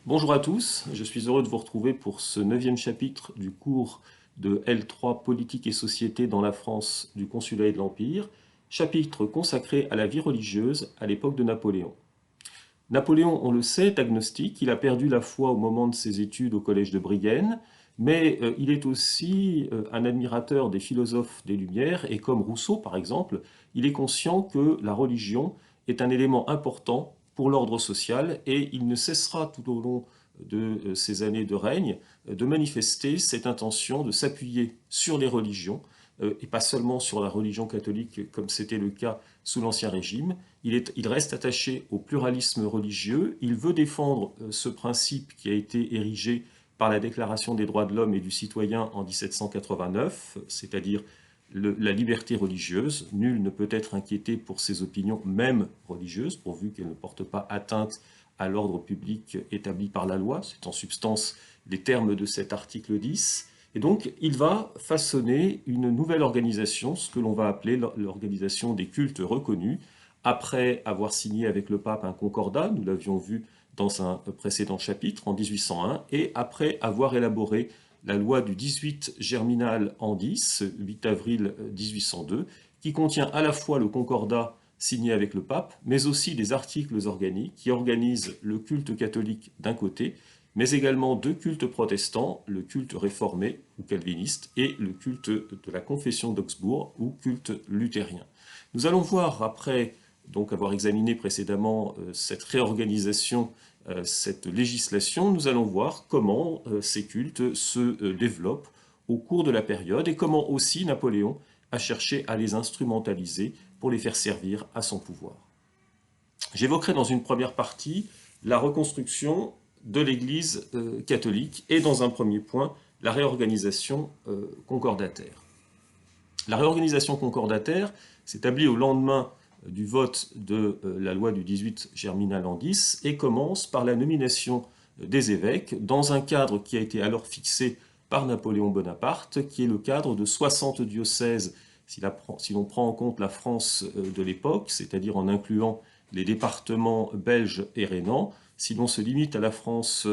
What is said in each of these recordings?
Bonjour à tous, je suis heureux de vous retrouver pour ce 9e chapitre du cours de L3 Politique et Société dans la France du Consulat et de l'Empire, chapitre consacré à la vie religieuse à l'époque de Napoléon. Napoléon, on le sait, est agnostique, il a perdu la foi au moment de ses études au collège de Brienne, mais il est aussi un admirateur des philosophes des Lumières, et comme Rousseau par exemple, il est conscient que la religion est un élément important pour l'ordre social, et il ne cessera tout au long de ses années de règne de manifester cette intention de s'appuyer sur les religions, et pas seulement sur la religion catholique comme c'était le cas sous l'Ancien Régime. Il reste attaché au pluralisme religieux, il veut défendre ce principe qui a été érigé par la Déclaration des droits de l'homme et du citoyen en 1789, c'est-à-dire la liberté religieuse. Nul ne peut être inquiété pour ses opinions, même religieuses, pourvu qu'elles ne portent pas atteinte à l'ordre public établi par la loi. C'est en substance les termes de cet article 10. Et donc, il va façonner une nouvelle organisation, ce que l'on va appeler l'organisation des cultes reconnus, après avoir signé avec le pape un concordat, nous l'avions vu dans un précédent chapitre, en 1801, et après avoir élaboré la loi du 18 germinal en 10, 8 avril 1802, qui contient à la fois le concordat signé avec le pape, mais aussi des articles organiques qui organisent le culte catholique d'un côté, mais également deux cultes protestants, le culte réformé ou calviniste et le culte de la confession d'Augsbourg ou culte luthérien. Nous allons voir, après donc avoir examiné précédemment cette réorganisation, cette législation, nous allons voir comment ces cultes se développent au cours de la période et comment aussi Napoléon a cherché à les instrumentaliser pour les faire servir à son pouvoir. J'évoquerai dans une première partie la reconstruction de l'Église catholique et dans un premier point la réorganisation concordataire. La réorganisation concordataire s'établit au lendemain du vote de la loi du 18 germinal en 10 et commence par la nomination des évêques dans un cadre qui a été alors fixé par Napoléon Bonaparte, qui est le cadre de 60 diocèses, si l'on prend en compte la France de l'époque, c'est-à-dire en incluant les départements belges et rhénans. Si l'on se limite à la France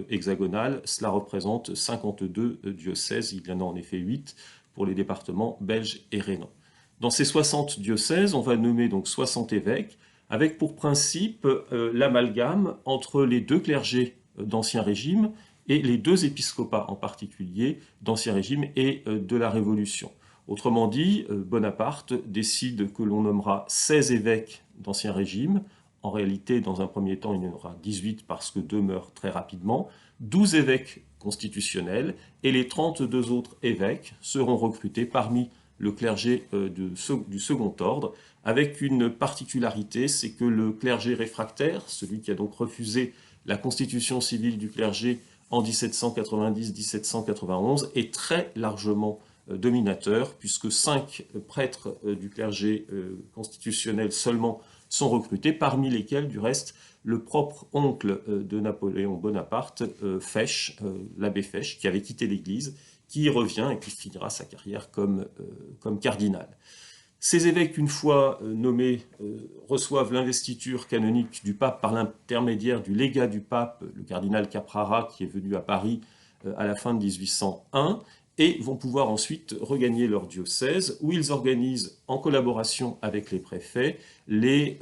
hexagonale, cela représente 52 diocèses, il y en a en effet 8 pour les départements belges et rhénans. Dans ces 60 diocèses, on va nommer donc 60 évêques, avec pour principe l'amalgame entre les deux clergés d'Ancien Régime et les deux épiscopats en particulier d'Ancien Régime et de la Révolution. Autrement dit, Bonaparte décide que l'on nommera 16 évêques d'Ancien Régime. En réalité, dans un premier temps, il y en aura 18 parce que 2 meurent très rapidement, 12 évêques constitutionnels et les 32 autres évêques seront recrutés parmi le clergé du second ordre, avec une particularité, c'est que le clergé réfractaire, celui qui a donc refusé la constitution civile du clergé en 1790-1791, est très largement dominateur, puisque 5 prêtres du clergé constitutionnel seulement sont recrutés, parmi lesquels, du reste, le propre oncle de Napoléon Bonaparte, Fesch, l'abbé Fesch, qui avait quitté l'Église, qui y revient et qui finira sa carrière comme cardinal. Ces évêques, une fois nommés, reçoivent l'investiture canonique du pape par l'intermédiaire du légat du pape, le cardinal Caprara, qui est venu à Paris à la fin de 1801, et vont pouvoir ensuite regagner leur diocèse, où ils organisent, en collaboration avec les préfets, la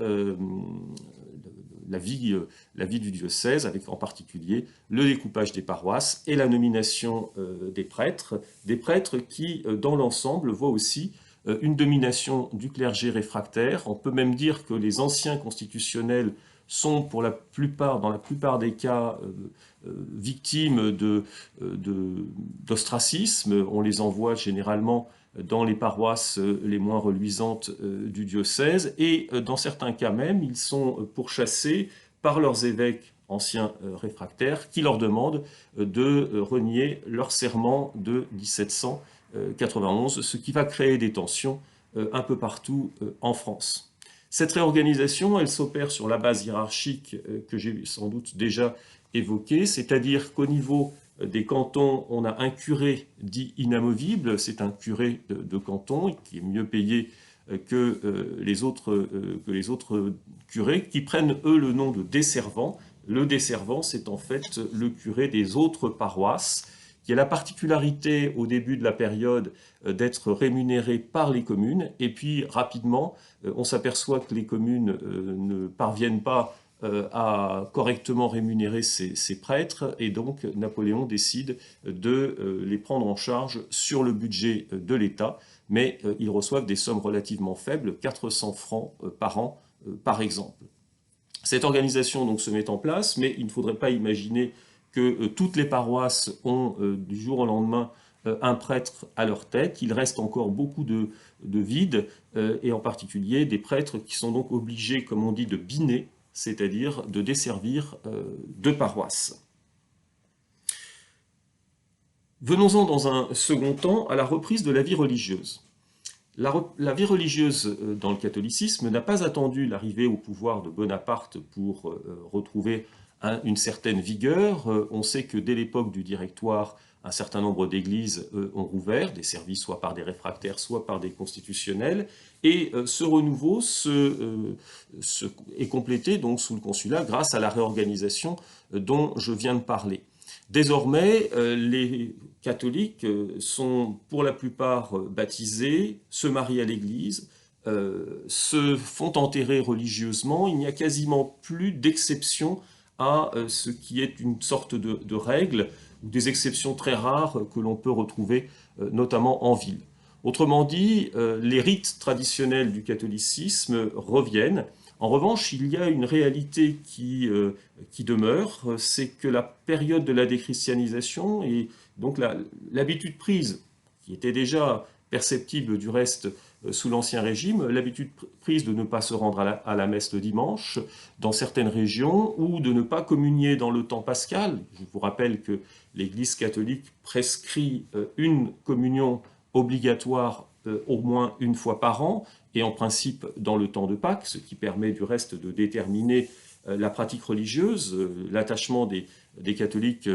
vie du diocèse, avec en particulier le découpage des paroisses et la nomination des prêtres qui, dans l'ensemble, voient aussi une domination du clergé réfractaire. On peut même dire que les anciens constitutionnels sont dans la plupart des cas victimes d'ostracisme. On les envoie généralement dans les paroisses les moins reluisantes du diocèse, et dans certains cas même, ils sont pourchassés par leurs évêques anciens réfractaires qui leur demandent de renier leur serment de 1791, ce qui va créer des tensions un peu partout en France. Cette réorganisation, elle s'opère sur la base hiérarchique que j'ai sans doute déjà évoquée, c'est-à-dire qu'au niveau des cantons, on a un curé dit inamovible, c'est un curé de canton qui est mieux payé que les autres curés, qui prennent eux le nom de desservants, Le desservant, c'est en fait le curé des autres paroisses, qui a la particularité au début de la période d'être rémunéré par les communes, et puis rapidement, on s'aperçoit que les communes ne parviennent pas à correctement rémunérer ces prêtres, et donc Napoléon décide de les prendre en charge sur le budget de l'État, mais ils reçoivent des sommes relativement faibles, 400 francs par an par exemple. Cette organisation donc se met en place, mais il ne faudrait pas imaginer que toutes les paroisses ont du jour au lendemain un prêtre à leur tête. Il reste encore beaucoup de vides, et en particulier des prêtres qui sont donc obligés, comme on dit, de biner, c'est-à-dire de desservir deux paroisses. Venons-en dans un second temps à la reprise de la vie religieuse. La vie religieuse dans le catholicisme n'a pas attendu l'arrivée au pouvoir de Bonaparte pour retrouver une certaine vigueur. On sait que dès l'époque du Directoire, un certain nombre d'églises ont rouvert, des services soit par des réfractaires, soit par des constitutionnels, et ce renouveau est complété donc sous le consulat grâce à la réorganisation dont je viens de parler. Désormais, les catholiques sont pour la plupart baptisés, se marient à l'église, se font enterrer religieusement. Il n'y a quasiment plus d'exception à ce qui est une sorte de règle, ou des exceptions très rares que l'on peut retrouver notamment en ville. Autrement dit, les rites traditionnels du catholicisme reviennent. En revanche, il y a une réalité qui demeure, c'est que la période de la déchristianisation et donc l'habitude prise, qui était déjà perceptible du reste sous l'Ancien Régime, l'habitude prise de ne pas se rendre à la messe le dimanche dans certaines régions, ou de ne pas communier dans le temps pascal. Je vous rappelle que l'Église catholique prescrit une communion obligatoire au moins une fois par an, et en principe dans le temps de Pâques, ce qui permet du reste de déterminer la pratique religieuse, l'attachement des catholiques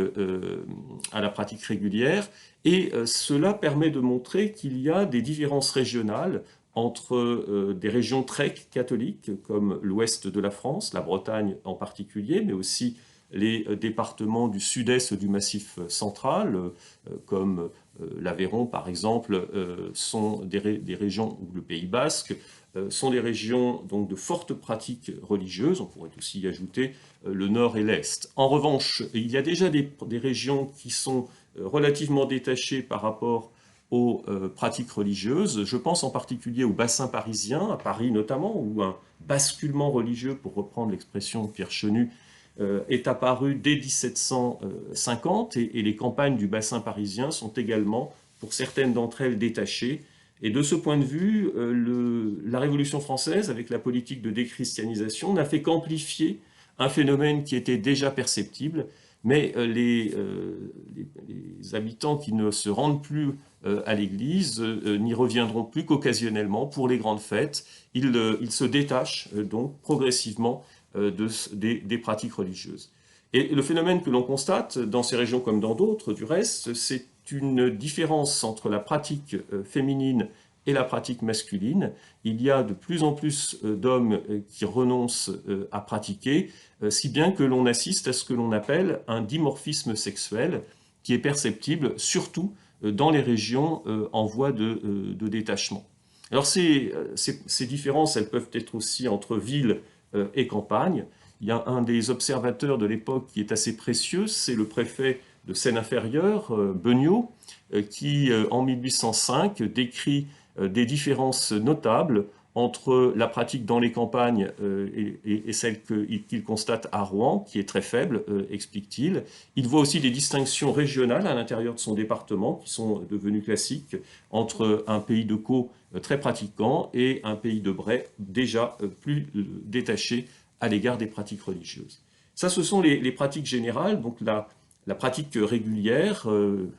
à la pratique régulière, et cela permet de montrer qu'il y a des différences régionales entre des régions très catholiques, comme l'ouest de la France, la Bretagne en particulier, mais aussi les départements du sud-est du Massif central, comme l'Aveyron par exemple, sont des régions, ou le Pays basque, sont des régions donc, de fortes pratiques religieuses. On pourrait aussi y ajouter le nord et l'est. En revanche, il y a déjà des régions qui sont relativement détachées par rapport aux pratiques religieuses. Je pense en particulier au bassin parisien, à Paris notamment, où un basculement religieux, pour reprendre l'expression de Pierre Chenu, est apparu dès 1750, et les campagnes du bassin parisien sont également, pour certaines d'entre elles, détachées. Et de ce point de vue, la Révolution française, avec la politique de déchristianisation, n'a fait qu'amplifier un phénomène qui était déjà perceptible, mais les habitants qui ne se rendent plus à l'église n'y reviendront plus qu'occasionnellement pour les grandes fêtes. Ils se détachent donc progressivement des pratiques religieuses. Et le phénomène que l'on constate dans ces régions comme dans d'autres, du reste, c'est une différence entre la pratique féminine et la pratique masculine. Il y a de plus en plus d'hommes qui renoncent à pratiquer, si bien que l'on assiste à ce que l'on appelle un dimorphisme sexuel, qui est perceptible surtout dans les régions en voie de détachement. Alors ces différences, elles peuvent être aussi entre villes et campagne. Il y a un des observateurs de l'époque qui est assez précieux, c'est le préfet de Seine-Inférieure, Beugnot, qui en 1805 décrit des différences notables entre la pratique dans les campagnes et celle qu'il constate à Rouen, qui est très faible, explique-t-il. Il voit aussi des distinctions régionales à l'intérieur de son département, qui sont devenues classiques, entre un pays de Caux très pratiquant et un pays de Bray déjà plus détaché à l'égard des pratiques religieuses. Ça, ce sont les pratiques générales, donc la pratique régulière,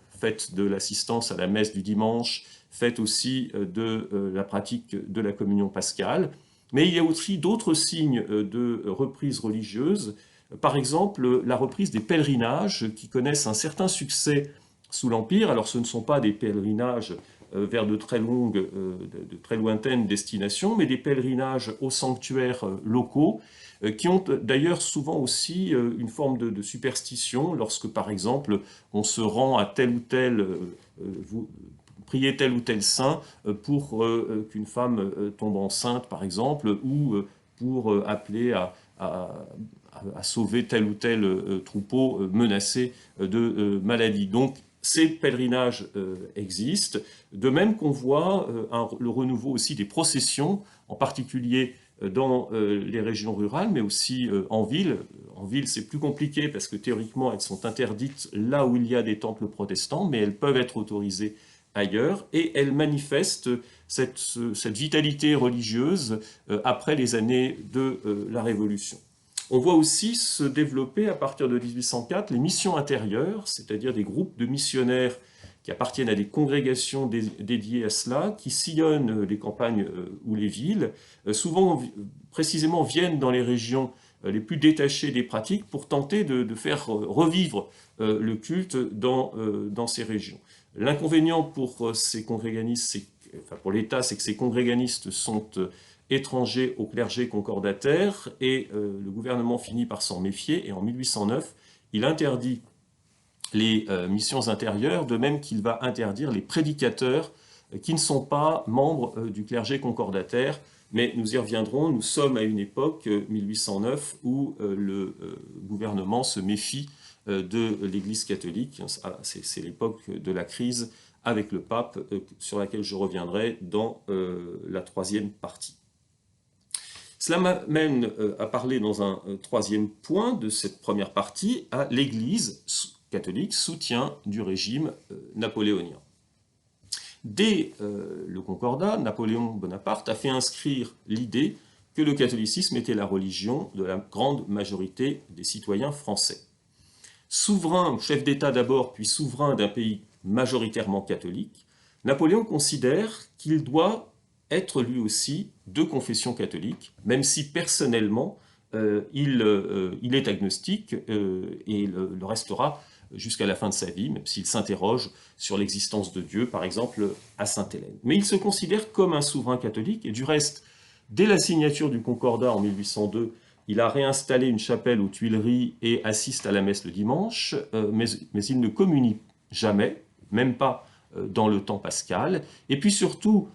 faite de l'assistance à la messe du dimanche, faite aussi de la pratique de la communion pascale. Mais il y a aussi d'autres signes de reprise religieuse, par exemple la reprise des pèlerinages qui connaissent un certain succès sous l'Empire. Alors ce ne sont pas des pèlerinages vers de très lointaines destinations, mais des pèlerinages aux sanctuaires locaux, qui ont d'ailleurs souvent aussi une forme de superstition lorsque, par exemple, on se rend à tel ou tel, prier tel ou tel saint pour qu'une femme tombe enceinte, par exemple, ou pour appeler à sauver tel ou tel troupeau menacé de maladie. Donc, ces pèlerinages existent, de même qu'on voit le renouveau aussi des processions, en particulier dans les régions rurales, mais aussi en ville. En ville, c'est plus compliqué parce que théoriquement, elles sont interdites là où il y a des temples protestants, mais elles peuvent être autorisées ailleurs, et elles manifestent cette vitalité religieuse après les années de la Révolution. On voit aussi se développer à partir de 1804 les missions intérieures, c'est-à-dire des groupes de missionnaires qui appartiennent à des congrégations dédiées à cela, qui sillonnent les campagnes ou les villes, souvent précisément viennent dans les régions les plus détachées des pratiques pour tenter de faire revivre le culte dans ces régions. L'inconvénient pour ces congréganistes, enfin pour l'État, c'est que ces congréganistes sont étrangers au clergé concordataire, et le gouvernement finit par s'en méfier, et en 1809, il interdit les missions intérieures, de même qu'il va interdire les prédicateurs qui ne sont pas membres du clergé concordataire, mais nous y reviendrons, nous sommes à une époque, 1809, où le gouvernement se méfie de l'Église catholique. C'est l'époque de la crise avec le pape, sur laquelle je reviendrai dans la troisième partie. Cela m'amène à parler dans un troisième point de cette première partie à l'Église catholique, soutien du régime napoléonien. Dès le Concordat, Napoléon Bonaparte a fait inscrire l'idée que le catholicisme était la religion de la grande majorité des citoyens français. Souverain, chef d'État d'abord, puis souverain d'un pays majoritairement catholique, Napoléon considère qu'il doit être lui aussi de confession catholique, même si personnellement il est agnostique et le restera jusqu'à la fin de sa vie, même s'il s'interroge sur l'existence de Dieu, par exemple à Sainte-Hélène. Mais il se considère comme un souverain catholique, et du reste, dès la signature du Concordat en 1802, il a réinstallé une chapelle aux Tuileries et assiste à la messe le dimanche, mais il ne communie jamais, même pas dans le temps pascal. Et puis surtout,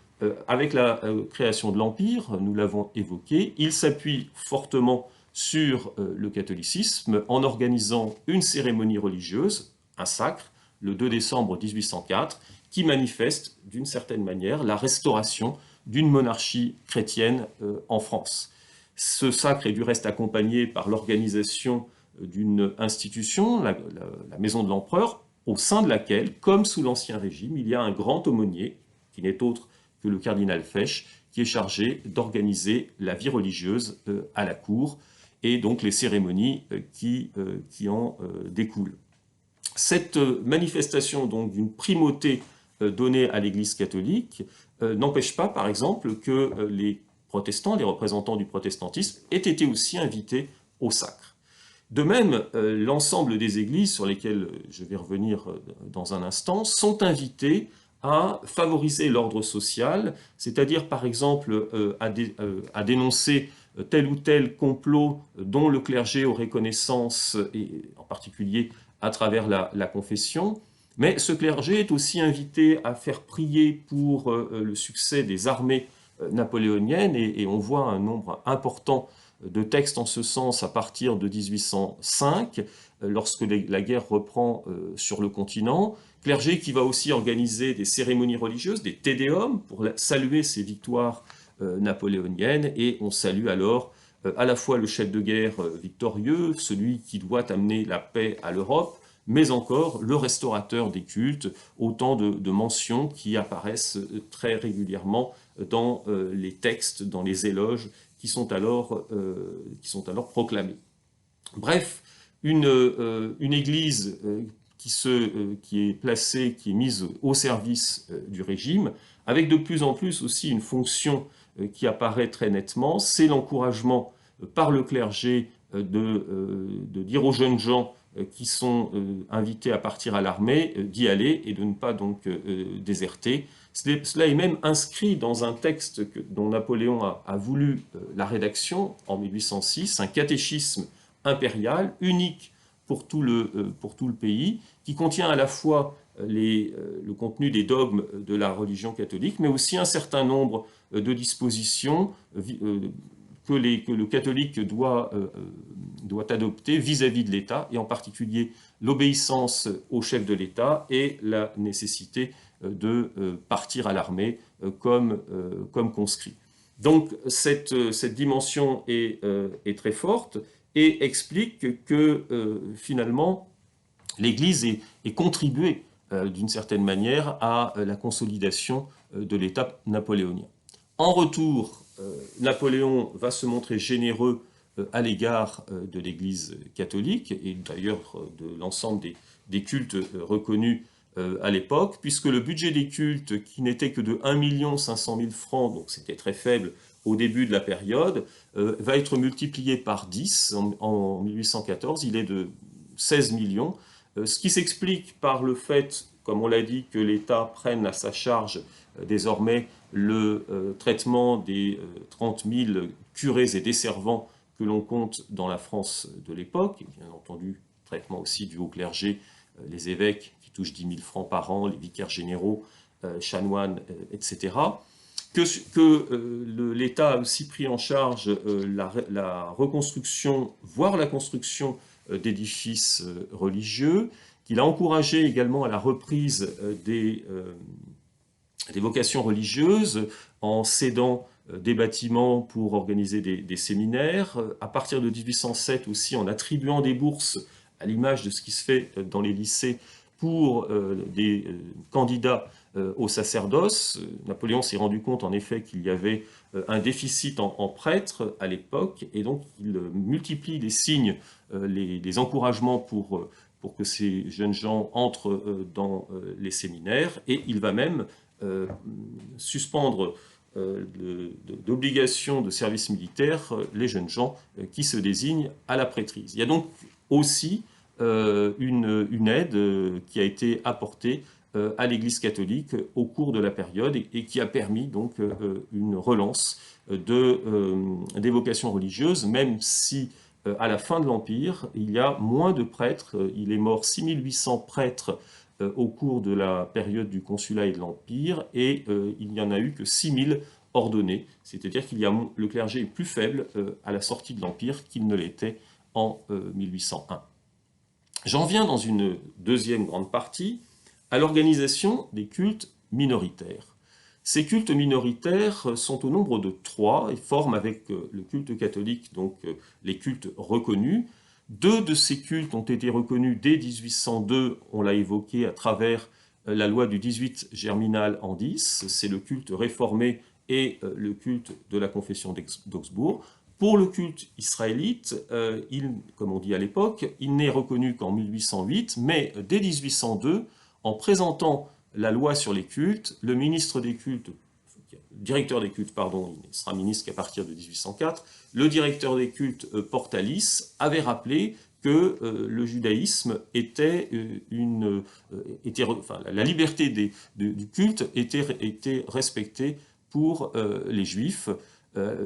avec la création de l'Empire, nous l'avons évoqué, il s'appuie fortement sur le catholicisme en organisant une cérémonie religieuse, un sacre, le 2 décembre 1804, qui manifeste d'une certaine manière la restauration d'une monarchie chrétienne en France. Ce sacre est du reste accompagné par l'organisation d'une institution, la Maison de l'Empereur, au sein de laquelle, comme sous l'Ancien Régime, il y a un grand aumônier, qui n'est autre que le cardinal Fesch, qui est chargé d'organiser la vie religieuse à la cour, et donc les cérémonies qui en découlent. Cette manifestation donc d'une primauté donnée à l'Église catholique n'empêche pas, par exemple, que les protestants, les représentants du protestantisme, aient été aussi invités au sacre. De même, l'ensemble des églises, sur lesquelles je vais revenir dans un instant, sont invités à favoriser l'ordre social, c'est-à-dire par exemple à dénoncer tel ou tel complot dont le clergé aurait connaissance, et en particulier à travers la confession. Mais ce clergé est aussi invité à faire prier pour le succès des armées napoléoniennes, et on voit un nombre important de textes en ce sens à partir de 1805, lorsque la guerre reprend sur le continent. Clergé qui va aussi organiser des cérémonies religieuses, des Te Deum, pour saluer ces victoires napoléoniennes, et on salue alors à la fois le chef de guerre victorieux, celui qui doit amener la paix à l'Europe, mais encore le restaurateur des cultes, autant de mentions qui apparaissent très régulièrement dans les textes, dans les éloges qui sont alors proclamés. Bref, une église qui est placée, qui est mise au service du régime, avec de plus en plus aussi une fonction qui apparaît très nettement, c'est l'encouragement par le clergé de dire aux jeunes gens qui sont invités à partir à l'armée d'y aller et de ne pas donc déserter. Cela est même inscrit dans un texte dont Napoléon a voulu la rédaction en 1806, un catéchisme impérial unique pour tout le pays, qui contient à la fois le contenu des dogmes de la religion catholique, mais aussi un certain nombre de dispositions que le catholique doit adopter vis-à-vis de l'État, et en particulier l'obéissance au chef de l'État et la nécessité de partir à l'armée comme conscrit. Donc cette dimension est très forte et explique que finalement l'Église ait contribué d'une certaine manière à la consolidation de l'État napoléonien. En retour, Napoléon va se montrer généreux à l'égard de l'Église catholique et d'ailleurs de l'ensemble des cultes reconnus à l'époque, puisque le budget des cultes, qui n'était que de 1 500 000 francs, donc c'était très faible au début de la période, va être multiplié par 10 en 1814, il est de 16 millions, ce qui s'explique par le fait, comme on l'a dit, que l'État prenne à sa charge désormais le traitement des 30 000 curés et desservants que l'on compte dans la France de l'époque, et bien entendu traitement aussi du haut clergé, les évêques qui touchent 10 000 francs par an, les vicaires généraux, chanoines, etc. Que l'État a aussi pris en charge la reconstruction, voire la construction d'édifices religieux, qu'il a encouragé également à la reprise des vocations religieuses en cédant des bâtiments pour organiser des séminaires, à partir de 1807 aussi en attribuant des bourses à l'image de ce qui se fait dans les lycées pour des candidats au sacerdoce. Napoléon s'est rendu compte en effet qu'il y avait un déficit en prêtres à l'époque, et donc il multiplie les signes, les encouragements pour que ces jeunes gens entrent dans les séminaires, et il va même suspendre d'obligation de service militaire les jeunes gens qui se désignent à la prêtrise. Il y a donc aussi une aide qui a été apportée à l'Église catholique au cours de la période et qui a permis donc une relance des vocations religieuses, même si à la fin de l'Empire, il y a moins de prêtres. Il est mort 6800 prêtres au cours de la période du Consulat et de l'Empire, et il n'y en a eu que 6000 ordonnés, c'est-à-dire qu'il y a le clergé est plus faible à la sortie de l'Empire qu'il ne l'était en 1801. J'en viens dans une deuxième grande partie à l'organisation des cultes minoritaires. Ces cultes minoritaires sont au nombre de 3 et forment avec le culte catholique donc les cultes reconnus. 2 de ces cultes ont été reconnus dès 1802, on l'a évoqué à travers la loi du 18 germinal en 10, c'est le culte réformé et le culte de la confession d'Augsbourg. Pour le culte israélite, comme on dit à l'époque, il n'est reconnu qu'en 1808, mais dès 1802, en présentant la loi sur les cultes, le ministre des cultes, directeur des cultes, pardon, il sera ministre qu'à partir de 1804, le directeur des cultes, Portalis, avait rappelé que le judaïsme était la liberté du culte était respectée pour les juifs.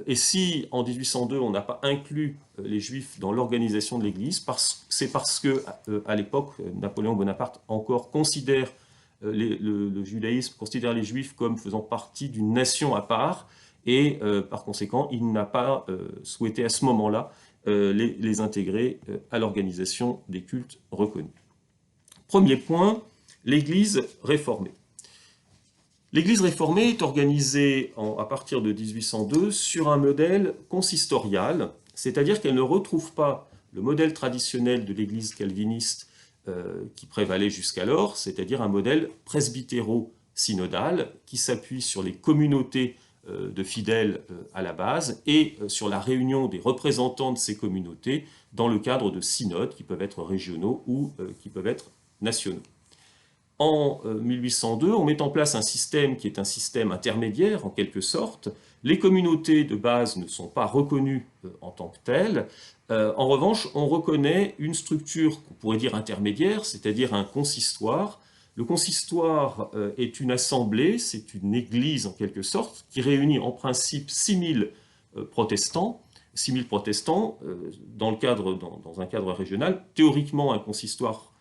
Et si en 1802 on n'a pas inclus les juifs dans l'organisation de l'Église, c'est parce que à l'époque Napoléon Bonaparte encore considère le judaïsme, considère les juifs comme faisant partie d'une nation à part, et par conséquent il n'a pas souhaité à ce moment-là les intégrer à l'organisation des cultes reconnus. Premier point, l'Église réformée. L'Église réformée est organisée à partir de 1802 sur un modèle consistorial, c'est-à-dire qu'elle ne retrouve pas le modèle traditionnel de l'Église calviniste qui prévalait jusqu'alors, c'est-à-dire un modèle presbytéro-synodal qui s'appuie sur les communautés de fidèles à la base et sur la réunion des représentants de ces communautés dans le cadre de synodes qui peuvent être régionaux ou qui peuvent être nationaux. En 1802, on met en place un système qui est un système intermédiaire, en quelque sorte. Les communautés de base ne sont pas reconnues en tant que telles. En revanche, on reconnaît une structure qu'on pourrait dire intermédiaire, c'est-à-dire un consistoire. Le consistoire est une assemblée, c'est une église en quelque sorte, qui réunit en principe 6000 protestants, 6000 protestants dans un cadre régional. Théoriquement, un consistoire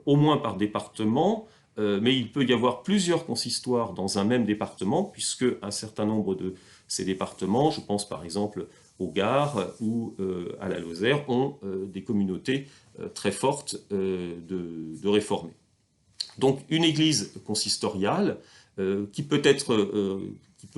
au moins par département, mais il peut y avoir plusieurs consistoires dans un même département, puisque un certain nombre de ces départements, je pense par exemple au Gard ou à la Lozère, ont des communautés très fortes de réformés. Donc une église consistoriale qui peut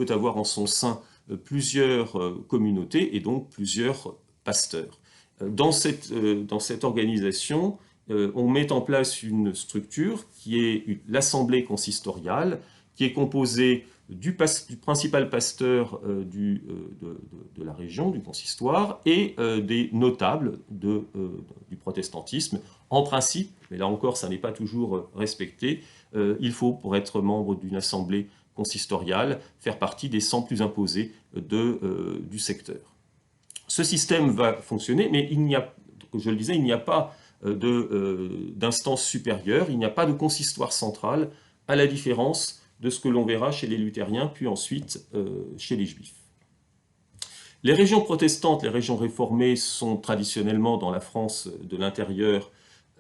avoir en son sein plusieurs communautés et donc plusieurs pasteurs. Dans cette organisation, on met en place une structure qui est l'assemblée consistoriale, qui est composée du principal pasteur de la région, du consistoire, et des notables du protestantisme. En principe, mais là encore, ça n'est pas toujours respecté, il faut, pour être membre d'une assemblée consistoriale, faire partie des 100 plus imposés du secteur. Ce système va fonctionner, mais je le disais, il n'y a pas d'instance supérieure, il n'y a pas de consistoire central, à la différence de ce que l'on verra chez les luthériens, puis ensuite chez les juifs. Les régions protestantes, les régions réformées sont traditionnellement dans la France de l'intérieur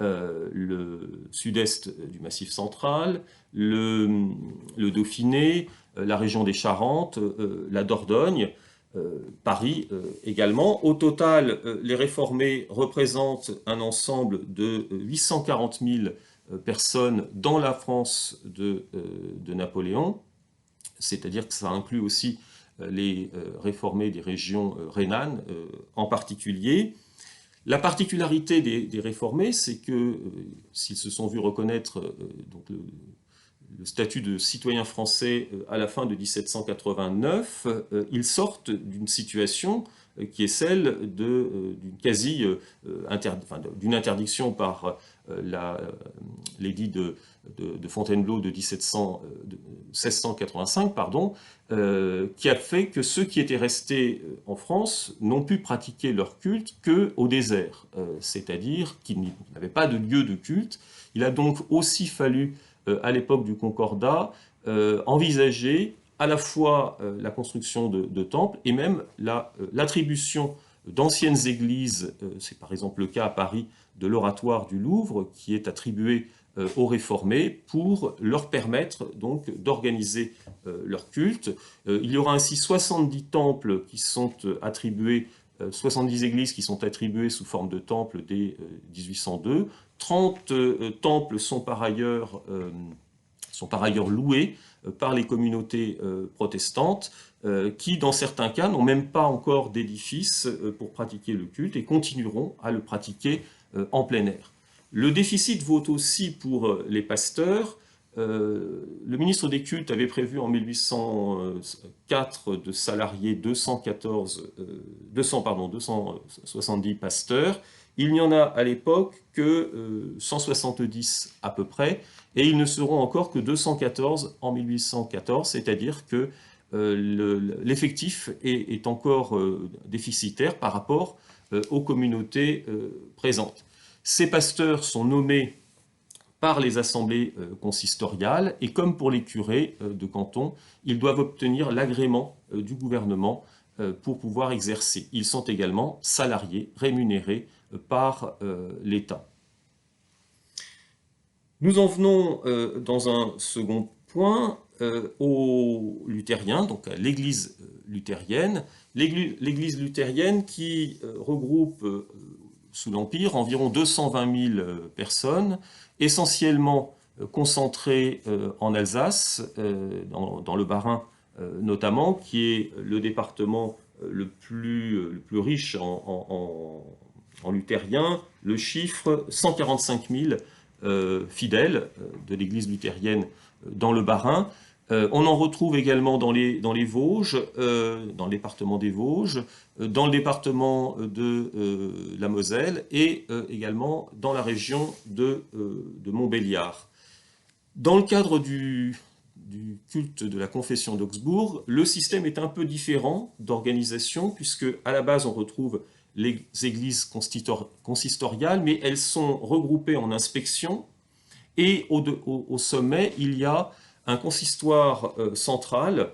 le sud-est du Massif central, le Dauphiné, la région des Charentes, la Dordogne, Paris également. Au total, les réformés représentent un ensemble de 840 000 personnes dans la France de Napoléon, c'est-à-dire que ça inclut aussi les réformés des régions rhénanes en particulier. La particularité des réformés, c'est que s'ils se sont vus reconnaître donc le statut de citoyen français à la fin de 1789, ils sortent d'une situation qui est celle d'une interdiction par l'édit de Fontainebleau de 1685, qui a fait que ceux qui étaient restés en France n'ont pu pratiquer leur culte qu'au désert, c'est-à-dire qu'ils n'avaient pas de lieu de culte. Il a donc aussi fallu, à l'époque du Concordat, envisager à la fois la construction de temples et même l'attribution d'anciennes églises, c'est par exemple le cas à Paris de l'oratoire du Louvre, qui est attribué aux réformés pour leur permettre donc d'organiser leur culte. Il y aura ainsi 70 temples qui sont attribués, 70 églises qui sont attribuées sous forme de temples dès 1802. 30 temples sont par ailleurs loués par les communautés protestantes qui, dans certains cas, n'ont même pas encore d'édifice pour pratiquer le culte et continueront à le pratiquer en plein air. Le déficit vaut aussi pour les pasteurs. Le ministre des Cultes avait prévu en 1804 de salarier 270 pasteurs. Il n'y en a à l'époque que 170 à peu près, et ils ne seront encore que 214 en 1814, c'est-à-dire que l'effectif est encore déficitaire par rapport aux communautés présentes. Ces pasteurs sont nommés par les assemblées consistoriales et comme pour les curés de canton, ils doivent obtenir l'agrément du gouvernement pour pouvoir exercer. Ils sont également salariés, rémunérés par l'État. Nous en venons dans un second point aux luthériens, donc à l'Église luthérienne. L'Église luthérienne qui regroupe sous l'Empire environ 220 000 personnes, essentiellement concentrées en Alsace, dans le Bas-Rhin notamment, qui est le département le plus riche en luthériens. Le chiffre, 145 000 fidèles de l'Église luthérienne dans le Bas-Rhin. On en retrouve également dans les Vosges, dans le département des Vosges, dans le département de la Moselle et également dans la région de Montbéliard. Dans le cadre du culte de la confession d'Augsbourg, le système est un peu différent d'organisation puisque à la base on retrouve les églises consistoriales, mais elles sont regroupées en inspections. Et au sommet, il y a un consistoire central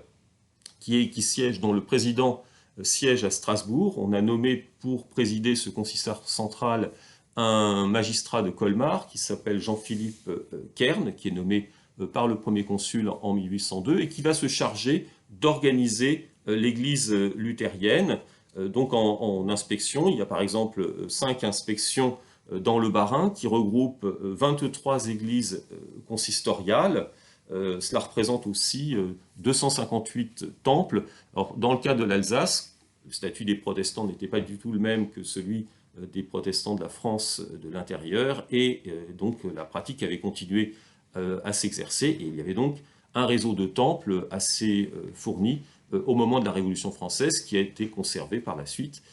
qui siège, dont le président siège à Strasbourg. On a nommé pour présider ce consistoire central un magistrat de Colmar qui s'appelle Jean-Philippe Kern, qui est nommé par le premier consul en 1802 et qui va se charger d'organiser l'église luthérienne. Donc en inspection, il y a par exemple 5 inspections dans le Bas-Rhin qui regroupent 23 églises consistoriales. Cela représente aussi 258 temples. Alors, dans le cas de l'Alsace, le statut des protestants n'était pas du tout le même que celui des protestants de la France de l'intérieur, et donc la pratique avait continué à s'exercer, et il y avait donc un réseau de temples assez fourni au moment de la Révolution française, qui a été conservé par la suite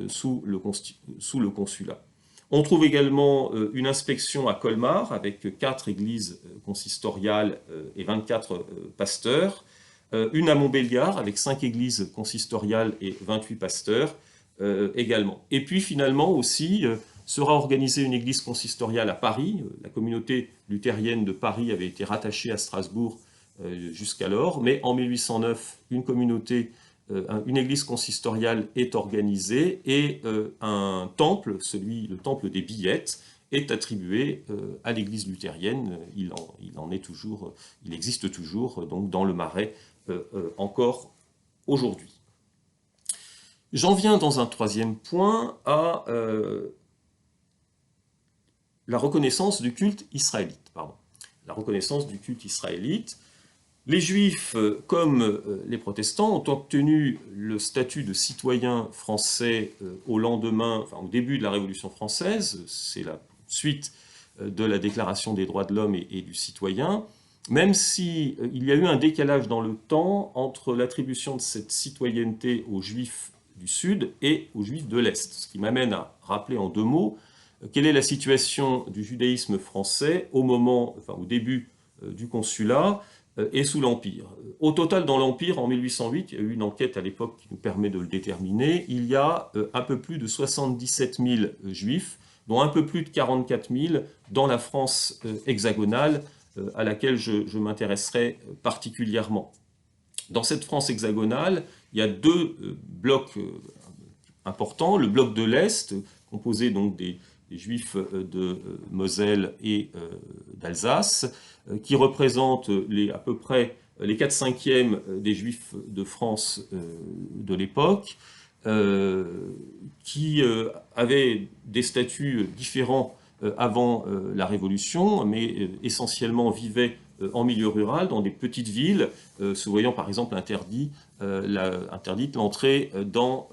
sous le consulat. On trouve également une inspection à Colmar avec 4 églises consistoriales et 24 pasteurs, une à Montbéliard avec 5 églises consistoriales et 28 pasteurs également. Et puis finalement aussi sera organisée une église consistoriale à Paris. La communauté luthérienne de Paris avait été rattachée à Strasbourg jusqu'alors, mais en 1809, une église consistoriale est organisée et un temple, le temple des Billettes, est attribué à l'église luthérienne. Il existe toujours donc dans le Marais encore aujourd'hui. J'en viens dans un troisième point à la reconnaissance du culte israélite. La reconnaissance du culte israélite. Les Juifs, comme les protestants, ont obtenu le statut de citoyen français au début de la Révolution française. C'est la suite de la Déclaration des droits de l'homme et du citoyen, même s'il y a eu un décalage dans le temps entre l'attribution de cette citoyenneté aux Juifs du Sud et aux Juifs de l'Est. Ce qui m'amène à rappeler en 2 mots quelle est la situation du judaïsme français au début du consulat et sous l'Empire. Au total, dans l'Empire, en 1808, il y a eu une enquête à l'époque qui nous permet de le déterminer, il y a un peu plus de 77 000 juifs, dont un peu plus de 44 000 dans la France hexagonale, à laquelle je m'intéresserai particulièrement. Dans cette France hexagonale, il y a 2 blocs importants. Le bloc de l'Est, composé donc des Juifs de Moselle et d'Alsace, qui représentent à peu près les 4/5 des Juifs de France de l'époque, qui avaient des statuts différents avant la Révolution, mais essentiellement vivaient en milieu rural, dans des petites villes, se voyant par exemple interdite l'entrée dans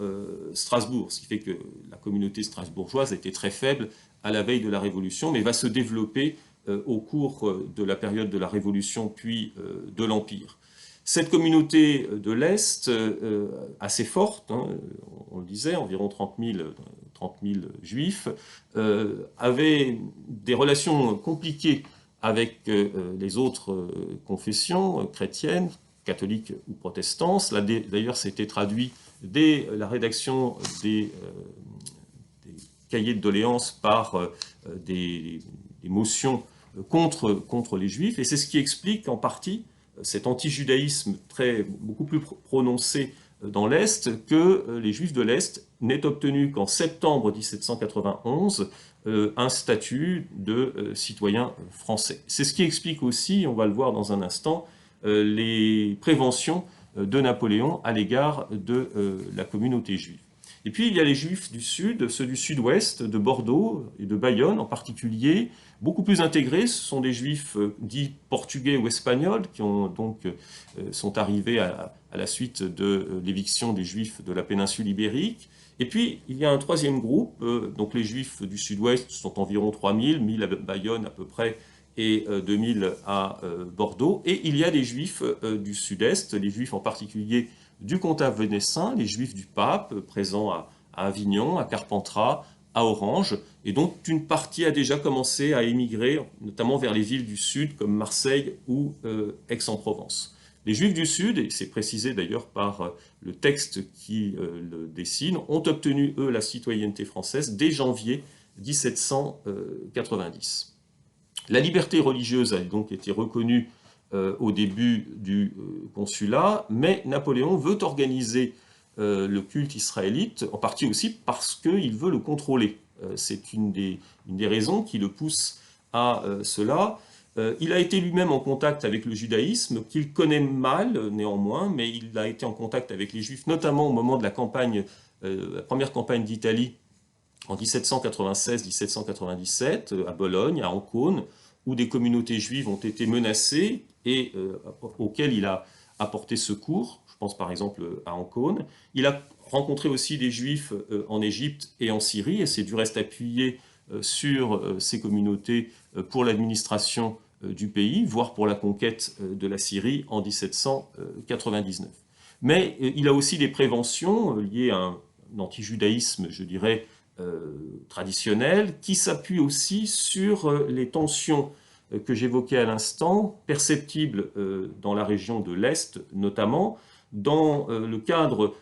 Strasbourg, ce qui fait que la communauté strasbourgeoise était très faible à la veille de la Révolution, mais va se développer au cours de la période de la Révolution puis de l'Empire. Cette communauté de l'Est, assez forte, on le disait, environ 30 000 juifs, avait des relations compliquées avec les autres confessions chrétiennes, catholiques ou protestantes. Cela d'ailleurs s'était traduit dès la rédaction des cahiers de doléances par des motions contre les juifs, et c'est ce qui explique en partie cet anti-judaïsme beaucoup plus prononcé dans l'Est, que les Juifs de l'Est n'aient obtenu qu'en septembre 1791 un statut de citoyen français. C'est ce qui explique aussi, on va le voir dans un instant, les préventions de Napoléon à l'égard de la communauté juive. Et puis il y a les Juifs du Sud, ceux du Sud-Ouest, de Bordeaux et de Bayonne en particulier, beaucoup plus intégrés. Ce sont des Juifs dits portugais ou espagnols qui sont arrivés à la suite de l'éviction des Juifs de la péninsule ibérique. Et puis il y a un troisième groupe, donc les Juifs du Sud-Ouest sont environ 3000, 1000 à Bayonne à peu près, et 2000 à Bordeaux. Et il y a les Juifs du Sud-Est, les Juifs en particulier du comtat venessin, les Juifs du Pape, présents à Avignon, à Carpentras, à Orange, et donc une partie a déjà commencé à émigrer, notamment vers les villes du Sud, comme Marseille ou Aix-en-Provence. Les Juifs du Sud, et c'est précisé d'ailleurs par le texte qui le dessine, ont obtenu, eux, la citoyenneté française dès janvier 1790. La liberté religieuse a donc été reconnue au début du consulat, mais Napoléon veut organiser le culte israélite, en partie aussi parce qu'il veut le contrôler. C'est une des raisons qui le pousse à cela. Il a été lui-même en contact avec le judaïsme, qu'il connaît mal néanmoins, mais il a été en contact avec les Juifs, notamment au moment de la première campagne d'Italie en 1796-1797, à Bologne, à Ancône, où des communautés juives ont été menacées et auxquelles il a apporté secours. Je pense par exemple à Ancône. Il a rencontré aussi des Juifs en Égypte et en Syrie, et s'est du reste appuyé sur ces communautés pour l'administration du pays, voire pour la conquête de la Syrie en 1799. Mais il a aussi des préventions liées à un antijudaïsme, je dirais, traditionnel, qui s'appuie aussi sur les tensions que j'évoquais à l'instant, perceptibles dans la région de l'Est notamment, dans le cadre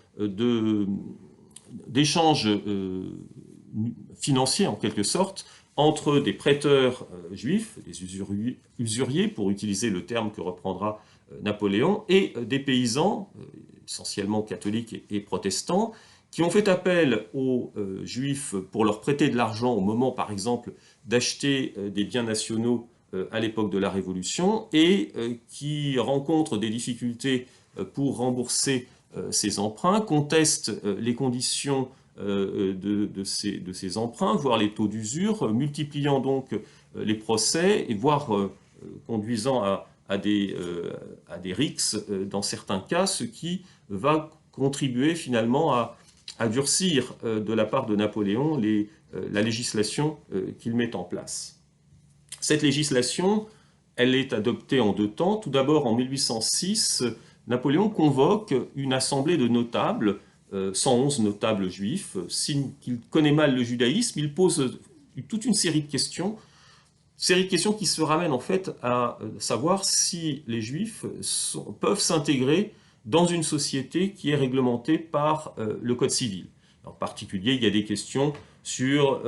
d'échanges financiers en quelque sorte entre des prêteurs juifs, des usuriers pour utiliser le terme que reprendra Napoléon, et des paysans, essentiellement catholiques et protestants, qui ont fait appel aux Juifs pour leur prêter de l'argent au moment, par exemple, d'acheter des biens nationaux à l'époque de la Révolution, et qui rencontrent des difficultés pour rembourser ces emprunts, contestent les conditions de ces emprunts, voire les taux d'usure, multipliant donc les procès, et voire conduisant à des rixes dans certains cas, ce qui va contribuer finalement à durcir de la part de Napoléon la législation qu'il met en place. Cette législation, elle est adoptée en deux temps. Tout d'abord, en 1806, Napoléon convoque une assemblée de notables, 111 notables juifs. Qu'il connaît mal le judaïsme, il pose toute une série de questions qui se ramènent en fait à savoir si les juifs peuvent s'intégrer dans une société qui est réglementée par le Code civil. En particulier, il y a des questions sur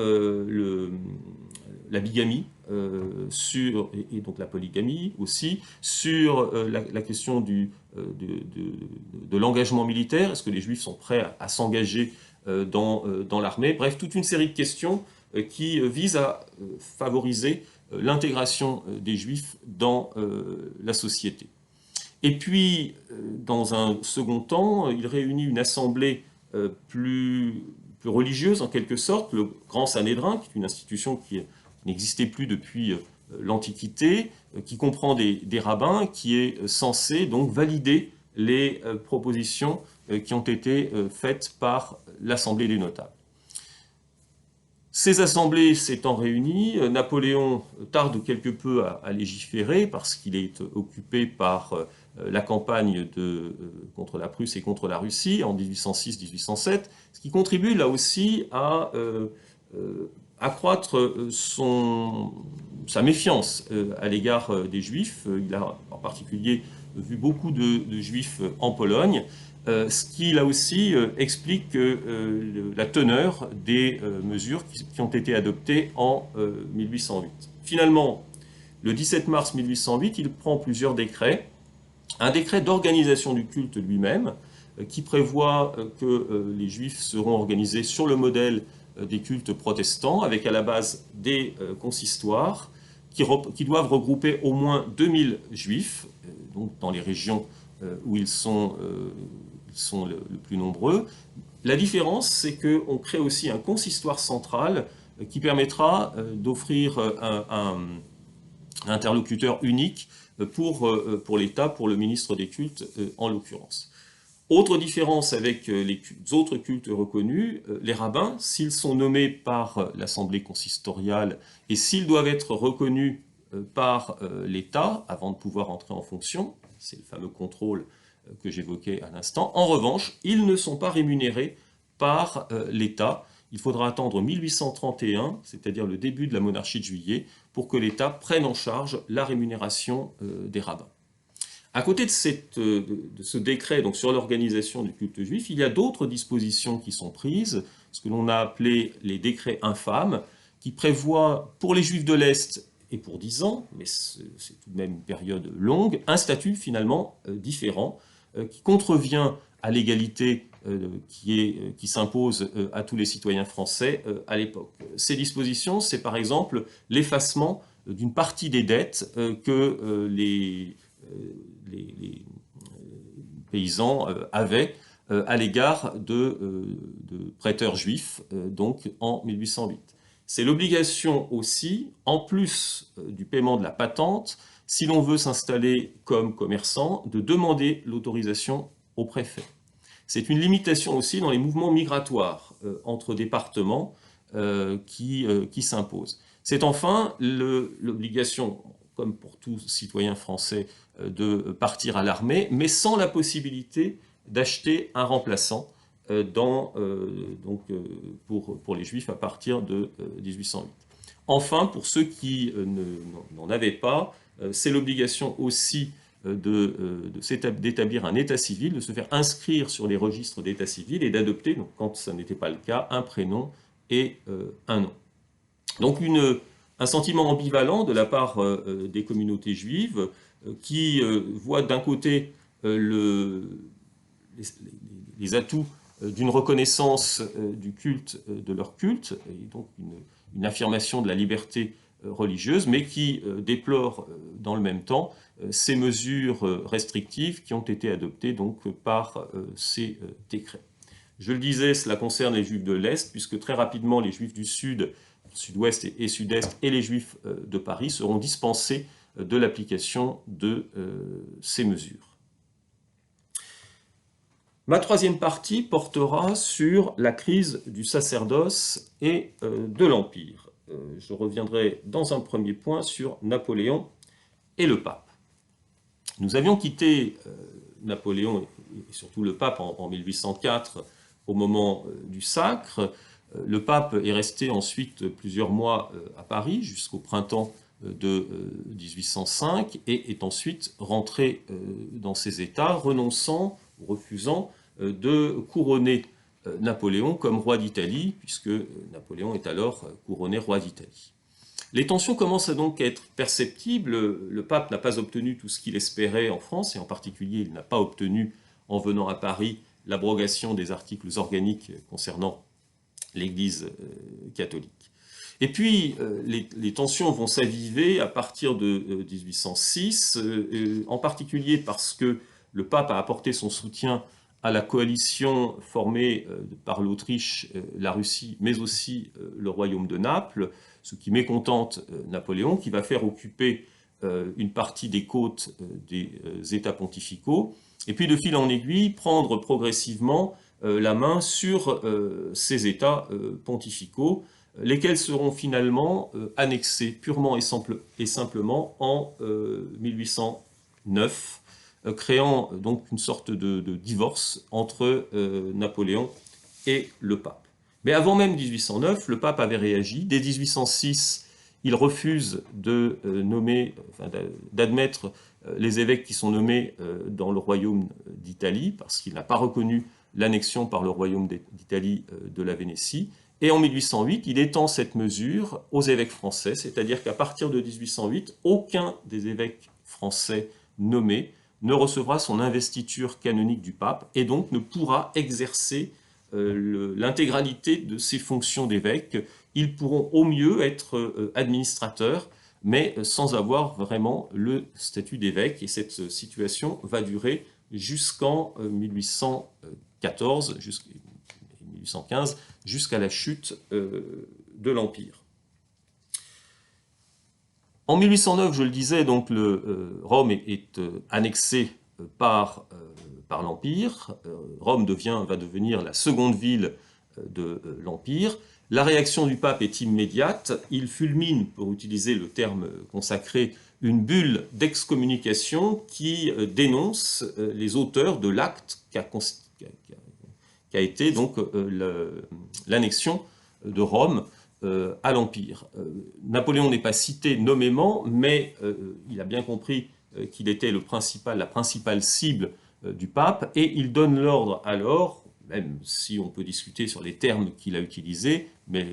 la bigamie, et donc la polygamie aussi, sur la question de l'engagement militaire. Est-ce que les Juifs sont prêts à s'engager dans l'armée? Bref, toute une série de questions qui visent à favoriser l'intégration des Juifs dans la société. Et puis, dans un second temps, il réunit une assemblée plus religieuse, en quelque sorte, le Grand Sanhédrin, qui est une institution qui n'existait plus depuis l'Antiquité, qui comprend des rabbins, qui est censé donc valider les propositions qui ont été faites par l'Assemblée des notables. Ces assemblées s'étant réunies, Napoléon tarde quelque peu à légiférer parce qu'il est occupé par la campagne contre la Prusse et contre la Russie en 1806-1807, ce qui contribue là aussi à accroître sa méfiance à l'égard des Juifs. Il a en particulier vu beaucoup de Juifs en Pologne, ce qui là aussi explique la teneur des mesures qui ont été adoptées en 1808. Finalement, le 17 mars 1808, il prend plusieurs décrets. Un décret d'organisation du culte lui-même, qui prévoit que les Juifs seront organisés sur le modèle des cultes protestants, avec à la base des consistoires, qui doivent regrouper au moins 2000 Juifs, donc dans les régions où ils sont le plus nombreux. La différence, c'est qu'on crée aussi un consistoire central qui permettra d'offrir un interlocuteur unique pour l'État, pour le ministre des cultes en l'occurrence. Autre différence avec les autres cultes reconnus, les rabbins, s'ils sont nommés par l'Assemblée consistoriale et s'ils doivent être reconnus par l'État avant de pouvoir entrer en fonction, c'est le fameux contrôle que j'évoquais à l'instant. En revanche, ils ne sont pas rémunérés par l'État. Il faudra attendre 1831, c'est-à-dire le début de la monarchie de Juillet, pour que l'État prenne en charge la rémunération des rabbins. À côté de ce décret donc, sur l'organisation du culte juif, il y a d'autres dispositions qui sont prises, ce que l'on a appelé les décrets infâmes, qui prévoient pour les Juifs de l'Est et pour 10 ans, mais c'est tout de même une période longue, un statut finalement différent, qui contrevient à l'égalité qui s'impose à tous les citoyens français à l'époque. Ces dispositions, c'est par exemple l'effacement d'une partie des dettes que les paysans avaient à l'égard de prêteurs juifs, donc en 1808. C'est l'obligation aussi, en plus du paiement de la patente, si l'on veut s'installer comme commerçant, de demander l'autorisation au préfet. C'est une limitation aussi dans les mouvements migratoires entre départements qui s'impose. C'est enfin l'obligation, comme pour tout citoyen français, de partir à l'armée, mais sans la possibilité d'acheter un remplaçant pour les Juifs à partir de 1808. Enfin, pour ceux qui n'en avaient pas, c'est l'obligation aussi d'établir un état civil, de se faire inscrire sur les registres d'état civil et d'adopter, donc quand ça n'était pas le cas, un prénom et un nom. Donc un sentiment ambivalent de la part des communautés juives qui voient d'un côté les atouts d'une reconnaissance du culte, de leur culte, et donc une affirmation de la liberté religieuse, mais qui déplore dans le même temps ces mesures restrictives qui ont été adoptées donc, par ces décrets. Je le disais, cela concerne les Juifs de l'Est, puisque très rapidement les Juifs du Sud, Sud-Ouest et Sud-Est, et les Juifs de Paris seront dispensés de l'application de ces mesures. Ma troisième partie portera sur la crise du sacerdoce et de l'Empire. Je reviendrai dans un premier point sur Napoléon et le pape. Nous avions quitté Napoléon et surtout le pape en 1804 au moment du sacre. Le pape est resté ensuite plusieurs mois à Paris jusqu'au printemps de 1805 et est ensuite rentré dans ses États, renonçant ou refusant de couronner Napoléon comme roi d'Italie, puisque Napoléon est alors couronné roi d'Italie. Les tensions commencent donc à être perceptibles. Le pape n'a pas obtenu tout ce qu'il espérait en France, et en particulier, il n'a pas obtenu, en venant à Paris, l'abrogation des articles organiques concernant l'Église catholique. Et puis, les tensions vont s'aviver à partir de 1806, en particulier parce que le pape a apporté son soutien à la coalition formée par l'Autriche, la Russie, mais aussi le royaume de Naples, ce qui mécontente Napoléon, qui va faire occuper une partie des côtes des États pontificaux, et puis de fil en aiguille, prendre progressivement la main sur ces États pontificaux, lesquels seront finalement annexés purement et simplement en 1809, créant donc une sorte de divorce entre Napoléon et le pape. Mais avant même 1809, le pape avait réagi. Dès 1806, il refuse d'admettre les évêques qui sont nommés dans le royaume d'Italie, parce qu'il n'a pas reconnu l'annexion par le royaume d'Italie de la Vénétie. Et en 1808, il étend cette mesure aux évêques français, c'est-à-dire qu'à partir de 1808, aucun des évêques français nommés ne recevra son investiture canonique du pape et donc ne pourra exercer l'intégralité de ses fonctions d'évêque. Ils pourront au mieux être administrateurs, mais sans avoir vraiment le statut d'évêque. Et cette situation va durer jusqu'en 1814, 1815, jusqu'à la chute de l'Empire. En 1809, je le disais, donc Rome est annexée par l'Empire. Rome va devenir la seconde ville de l'Empire. La réaction du pape est immédiate. Il fulmine, pour utiliser le terme consacré, une bulle d'excommunication qui dénonce les auteurs de l'acte qu'a été donc l'annexion de Rome à l'Empire. Napoléon n'est pas cité nommément, mais il a bien compris qu'il était la principale cible du pape, et il donne l'ordre alors, même si on peut discuter sur les termes qu'il a utilisés, mais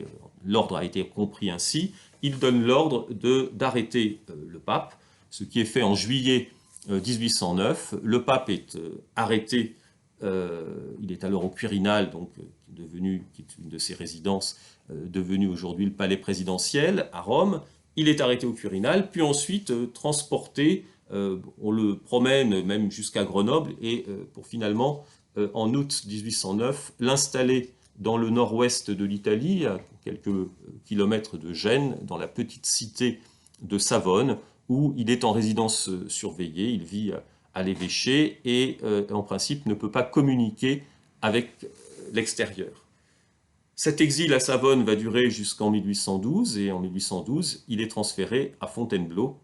l'ordre a été compris ainsi, il donne l'ordre d'arrêter le pape, ce qui est fait en juillet 1809. Le pape est arrêté, il est alors au Quirinal, donc qui est une de ses résidences, devenue aujourd'hui le palais présidentiel à Rome. Il est arrêté au Quirinal, puis ensuite transporté, on le promène même jusqu'à Grenoble, et pour finalement, en août 1809, l'installer dans le nord-ouest de l'Italie, à quelques kilomètres de Gênes, dans la petite cité de Savone, où il est en résidence surveillée, il vit à l'évêché et en principe ne peut pas communiquer avec l'extérieur. Cet exil à Savone va durer jusqu'en 1812, et en 1812, il est transféré à Fontainebleau,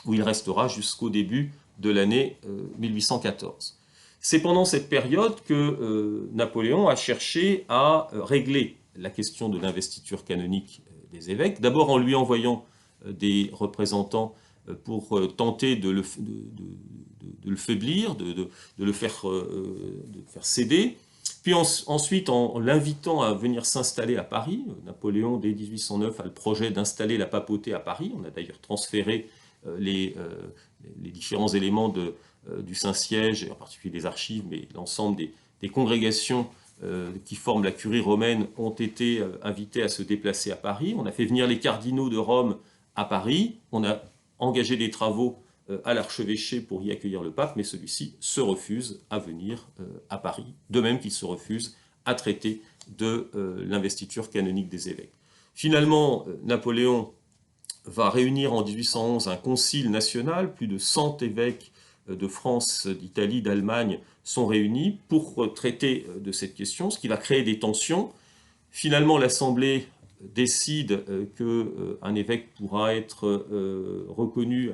où il restera jusqu'au début de l'année 1814. C'est pendant cette période que Napoléon a cherché à régler la question de l'investiture canonique des évêques, d'abord en lui envoyant des représentants pour tenter de le faiblir, de le faire céder, puis ensuite en l'invitant à venir s'installer à Paris. Napoléon, dès 1809, a le projet d'installer la papauté à Paris. On a d'ailleurs transféré les différents éléments du Saint-Siège, et en particulier des archives, mais l'ensemble des congrégations qui forment la curie romaine ont été invitées à se déplacer à Paris. On a fait venir les cardinaux de Rome à Paris. On a engagé des travaux à l'archevêché pour y accueillir le pape, mais celui-ci se refuse à venir à Paris, de même qu'il se refuse à traiter de l'investiture canonique des évêques. Finalement, Napoléon va réunir en 1811 un concile national, plus de 100 évêques de France, d'Italie, d'Allemagne sont réunis pour traiter de cette question, ce qui va créer des tensions. Finalement, l'Assemblée décide qu'un évêque pourra être reconnu,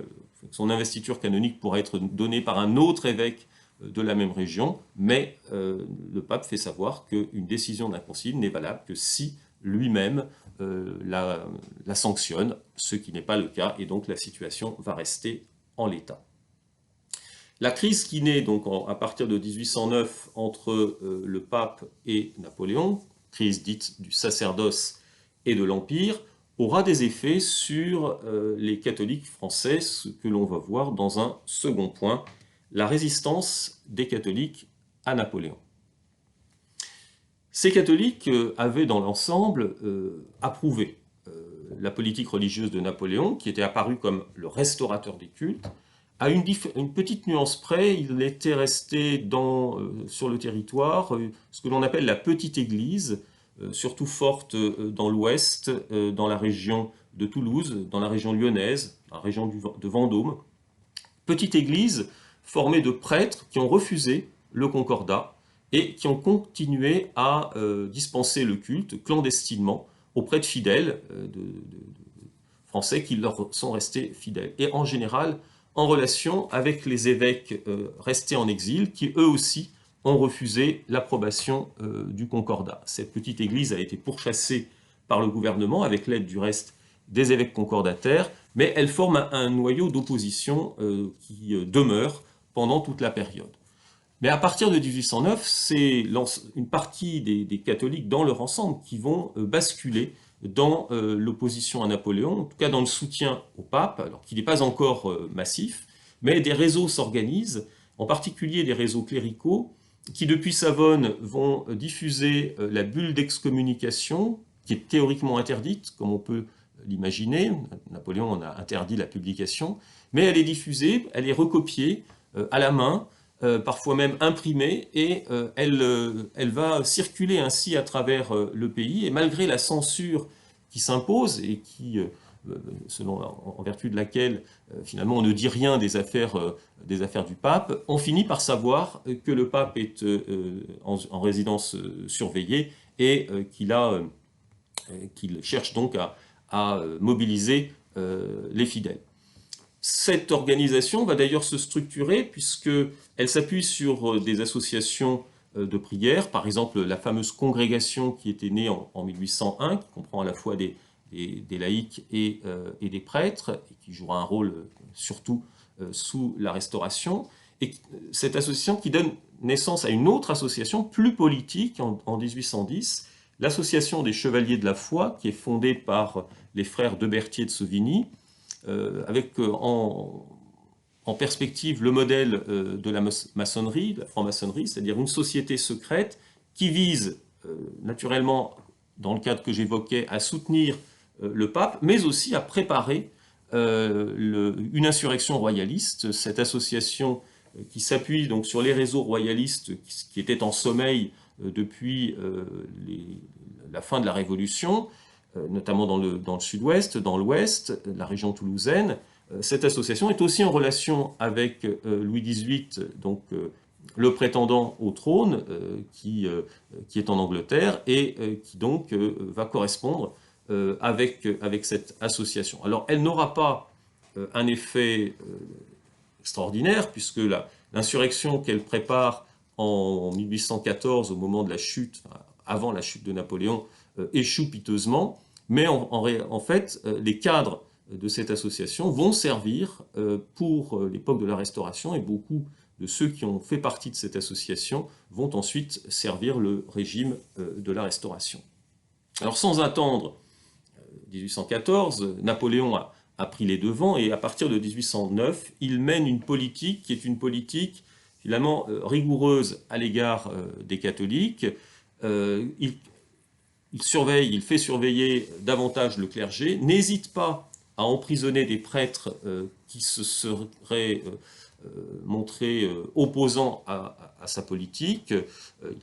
son investiture canonique pourra être donnée par un autre évêque de la même région, mais le pape fait savoir qu'une décision d'un concile n'est valable que si lui-même la sanctionne, ce qui n'est pas le cas, et donc la situation va rester en l'état. La crise qui naît donc à partir de 1809 entre le pape et Napoléon, crise dite du sacerdoce et de l'Empire, aura des effets sur les catholiques français, ce que l'on va voir dans un second point, la résistance des catholiques à Napoléon. Ces catholiques avaient dans l'ensemble approuvé la politique religieuse de Napoléon, qui était apparu comme le restaurateur des cultes. À une petite nuance près, il était resté sur le territoire ce que l'on appelle la petite église, surtout forte dans l'ouest, dans la région de Toulouse, dans la région lyonnaise, dans la région de Vendôme. Petite église formée de prêtres qui ont refusé le concordat et qui ont continué à dispenser le culte clandestinement auprès de fidèles français qui leur sont restés fidèles. Et en général, en relation avec les évêques restés en exil, qui eux aussi ont refusé l'approbation du concordat. Cette petite église a été pourchassée par le gouvernement, avec l'aide du reste des évêques concordataires, mais elle forme un noyau d'opposition qui demeure pendant toute la période. Mais à partir de 1809, c'est une partie des catholiques dans leur ensemble qui vont basculer dans l'opposition à Napoléon, en tout cas dans le soutien au pape, alors qu'il n'est pas encore massif, mais des réseaux s'organisent, en particulier des réseaux cléricaux, qui depuis Savone vont diffuser la bulle d'excommunication, qui est théoriquement interdite, comme on peut l'imaginer. Napoléon en a interdit la publication, mais elle est diffusée, elle est recopiée à la main, parfois même imprimée, et elle va circuler ainsi à travers le pays, et malgré la censure qui s'impose, et qui, en vertu de laquelle finalement on ne dit rien des affaires du pape, on finit par savoir que le pape est en résidence surveillée, et qu'il cherche donc à mobiliser les fidèles. Cette organisation va d'ailleurs se structurer puisqu'elle s'appuie sur des associations de prière, par exemple la fameuse congrégation qui était née en 1801, qui comprend à la fois des laïcs et des prêtres, et qui jouera un rôle surtout sous la Restauration, et cette association qui donne naissance à une autre association plus politique en 1810, l'association des Chevaliers de la Foi, qui est fondée par les frères de Berthier de Sauvigny, avec en perspective le modèle de la maçonnerie, de la franc-maçonnerie, c'est-à-dire une société secrète qui vise naturellement, dans le cadre que j'évoquais, à soutenir le pape, mais aussi à préparer une insurrection royaliste. Cette association qui s'appuie donc sur les réseaux royalistes qui étaient en sommeil depuis la fin de la Révolution, notamment dans le sud-ouest, dans l'ouest, la région toulousaine. Cette association est aussi en relation avec Louis XVIII, donc le prétendant au trône, qui est en Angleterre, et qui donc va correspondre avec cette association. Alors, elle n'aura pas un effet extraordinaire, puisque l'insurrection qu'elle prépare en 1814, au moment de la chute, avant la chute de Napoléon, échoue piteusement, mais en fait, les cadres de cette association vont servir pour l'époque de la Restauration, et beaucoup de ceux qui ont fait partie de cette association vont ensuite servir le régime de la Restauration. Alors sans attendre 1814, Napoléon a pris les devants, et à partir de 1809, il mène une politique qui est une politique finalement rigoureuse à l'égard des catholiques. Il fait surveiller davantage le clergé, n'hésite pas à emprisonner des prêtres qui se seraient montrés opposants à sa politique.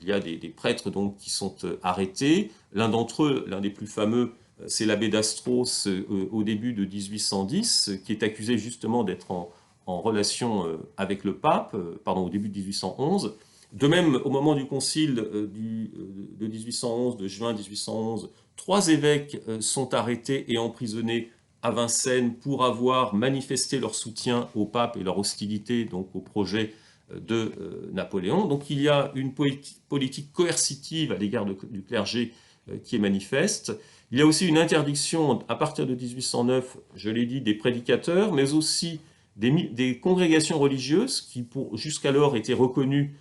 Il y a des prêtres donc qui sont arrêtés. L'un d'entre eux, l'un des plus fameux, c'est l'abbé d'Astros au début de 1810, qui est accusé justement d'être en relation avec le pape, au début de 1811. De même, au moment du concile de 1811, de juin 1811, 3 évêques sont arrêtés et emprisonnés à Vincennes pour avoir manifesté leur soutien au pape et leur hostilité donc au projet de Napoléon. Donc il y a une politique coercitive à l'égard du clergé qui est manifeste. Il y a aussi une interdiction à partir de 1809, je l'ai dit, des prédicateurs, mais aussi des congrégations religieuses qui jusqu'alors étaient reconnues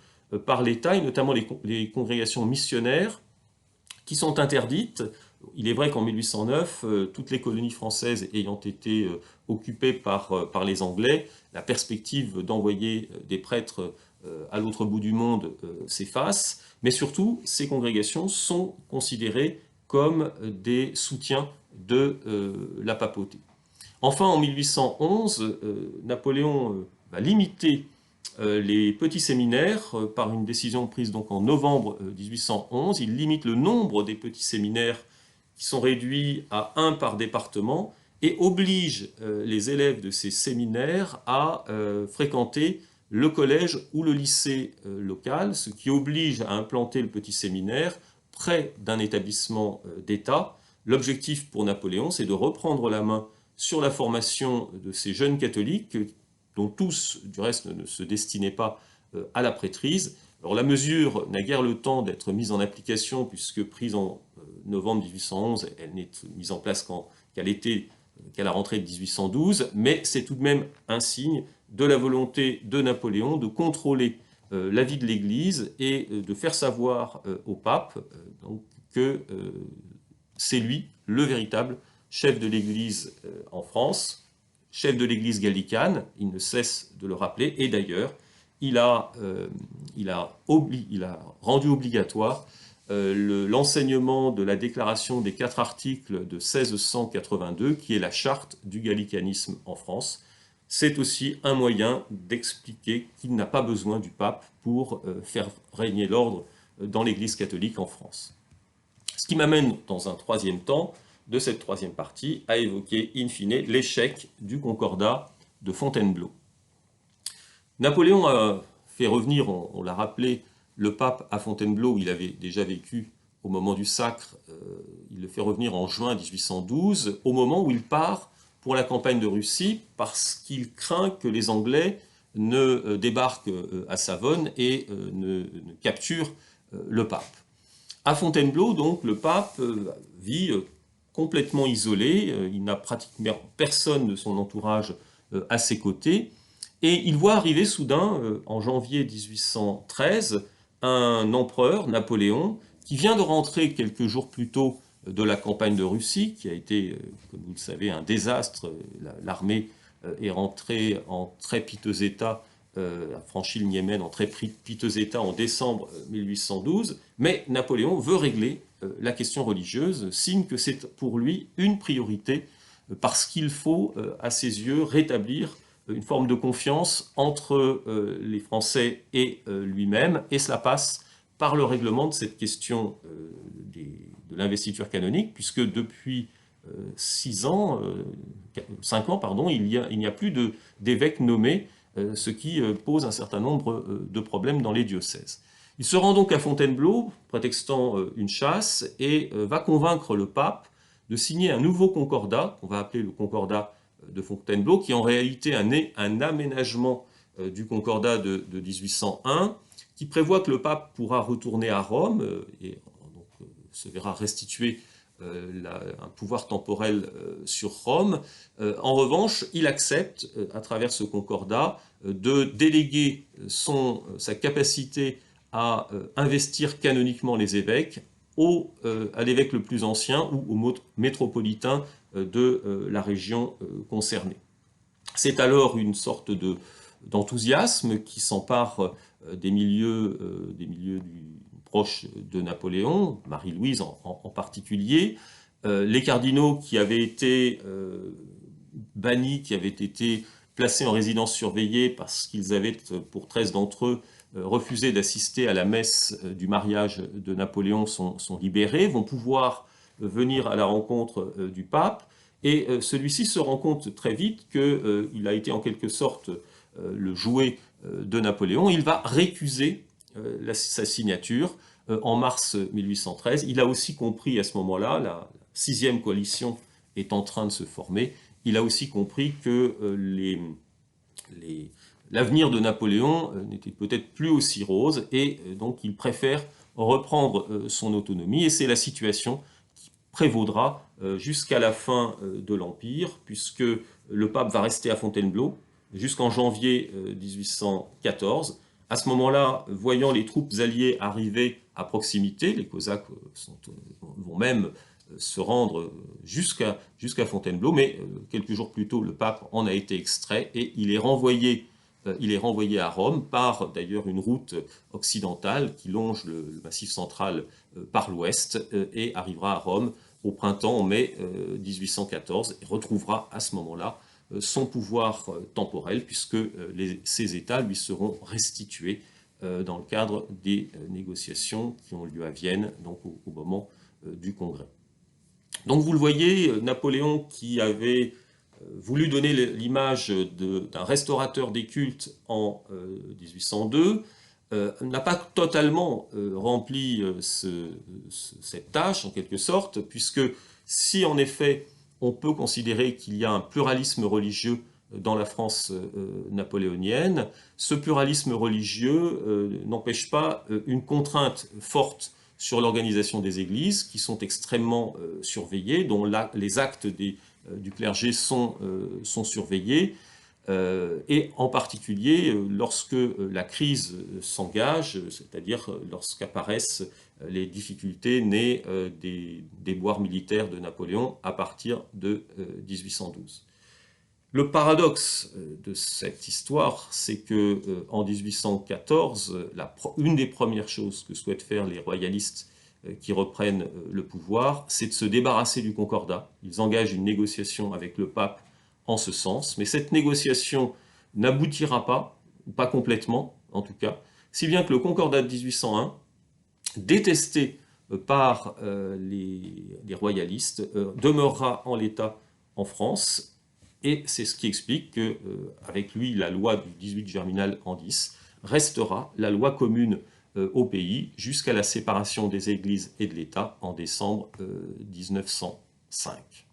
par l'État, et notamment les congrégations missionnaires, qui sont interdites. Il est vrai qu'en 1809, toutes les colonies françaises ayant été occupées par les Anglais, la perspective d'envoyer des prêtres à l'autre bout du monde s'efface, mais surtout, ces congrégations sont considérées comme des soutiens de la papauté. Enfin, en 1811, Napoléon va limiter les petits séminaires par une décision prise donc en novembre 1811. Il limite le nombre des petits séminaires qui sont réduits à 1 par département et oblige les élèves de ces séminaires à fréquenter le collège ou le lycée local, ce qui oblige à implanter le petit séminaire près d'un établissement d'État. L'objectif pour Napoléon, c'est de reprendre la main sur la formation de ces jeunes catholiques, dont tous, du reste, ne se destinaient pas à la prêtrise. Alors la mesure n'a guère le temps d'être mise en application, puisque prise en novembre 1811, elle n'est mise en place qu'à l'été, qu'à la rentrée de 1812, mais c'est tout de même un signe de la volonté de Napoléon de contrôler la vie de l'Église et de faire savoir au pape donc, que c'est lui le véritable chef de l'Église en France, chef de l'Église gallicane, il ne cesse de le rappeler, et d'ailleurs, il a rendu obligatoire l'enseignement de la déclaration des 4 articles de 1682, qui est la charte du gallicanisme en France. C'est aussi un moyen d'expliquer qu'il n'a pas besoin du pape pour faire régner l'ordre dans l'Église catholique en France. Ce qui m'amène, dans un troisième temps, de cette troisième partie, à évoquer, in fine, l'échec du concordat de Fontainebleau. Napoléon a fait revenir, on l'a rappelé, le pape à Fontainebleau, où il avait déjà vécu au moment du sacre. Il le fait revenir en juin 1812, au moment où il part pour la campagne de Russie, parce qu'il craint que les Anglais ne débarquent à Savone et ne capturent le pape. À Fontainebleau, donc, le pape vit complètement isolé, il n'a pratiquement personne de son entourage à ses côtés, Et il voit arriver soudain, en janvier 1813, un empereur, Napoléon, qui vient de rentrer quelques jours plus tôt de la campagne de Russie, qui a été, comme vous le savez, un désastre. L'armée est rentrée en très piteux état, a franchi le Niémen en très piteux état en décembre 1812, mais Napoléon veut régler la question religieuse, signe que c'est pour lui une priorité, parce qu'il faut, à ses yeux, rétablir une forme de confiance entre les Français et lui-même, et cela passe par le règlement de cette question de l'investiture canonique, puisque depuis 5 ans, pardon, il n'y a plus d'évêques nommés, ce qui pose un certain nombre de problèmes dans les diocèses. Il se rend donc à Fontainebleau, prétextant une chasse, et va convaincre le pape de signer un nouveau concordat, qu'on va appeler le concordat de Fontainebleau, qui est en réalité un aménagement du concordat de 1801, qui prévoit que le pape pourra retourner à Rome et donc, se verra restituer un pouvoir temporel sur Rome. En revanche, il accepte, à travers ce concordat, de déléguer sa capacité à investir canoniquement les évêques à l'évêque le plus ancien ou au métropolitain de la région concernée. C'est alors une sorte d'enthousiasme qui s'empare des milieux proches de Napoléon, Marie-Louise en particulier. Les cardinaux qui avaient été bannis, qui avaient été placés en résidence surveillée parce qu'ils avaient, pour 13 d'entre eux, refusé d'assister à la messe du mariage de Napoléon, sont libérés, vont pouvoir venir à la rencontre du pape. Et celui-ci se rend compte très vite qu'il a été en quelque sorte le jouet de Napoléon. Il va récuser sa signature en mars 1813. Il a aussi compris à ce moment-là, la 6e coalition est en train de se former, il a aussi compris que l'avenir de Napoléon n'était peut-être plus aussi rose, et donc il préfère reprendre son autonomie, et c'est la situation qui prévaudra jusqu'à la fin de l'Empire, puisque le pape va rester à Fontainebleau jusqu'en janvier 1814. À ce moment-là, voyant les troupes alliées arriver à proximité, les Cosaques vont même se rendre jusqu'à Fontainebleau, mais quelques jours plus tôt, le pape en a été extrait et il est renvoyé à Rome par d'ailleurs une route occidentale qui longe le Massif central par l'ouest et arrivera à Rome au printemps, en mai 1814, et retrouvera à ce moment-là son pouvoir temporel, puisque ces États lui seront restitués dans le cadre des négociations qui ont lieu à Vienne, donc au moment du Congrès. Donc vous le voyez, Napoléon, qui avait voulu donner l'image d'un restaurateur des cultes en 1802, n'a pas totalement rempli cette tâche, en quelque sorte, puisque si en effet on peut considérer qu'il y a un pluralisme religieux dans la France napoléonienne, ce pluralisme religieux n'empêche pas une contrainte forte sur l'organisation des églises, qui sont extrêmement surveillées, dont les actes du clergé sont surveillés, et en particulier lorsque la crise s'engage, c'est-à-dire lorsqu'apparaissent les difficultés nées des déboires militaires de Napoléon à partir de 1812. Le paradoxe de cette histoire, c'est que en 1814, une des premières choses que souhaitent faire les royalistes qui reprennent le pouvoir, c'est de se débarrasser du concordat. Ils engagent une négociation avec le pape en ce sens, mais cette négociation n'aboutira pas complètement en tout cas, si bien que le concordat de 1801, détesté par les royalistes, demeurera en l'état en France. Et c'est ce qui explique qu'avec lui, la loi du 18 Germinal en 10 restera la loi commune au pays jusqu'à la séparation des églises et de l'État en décembre 1905.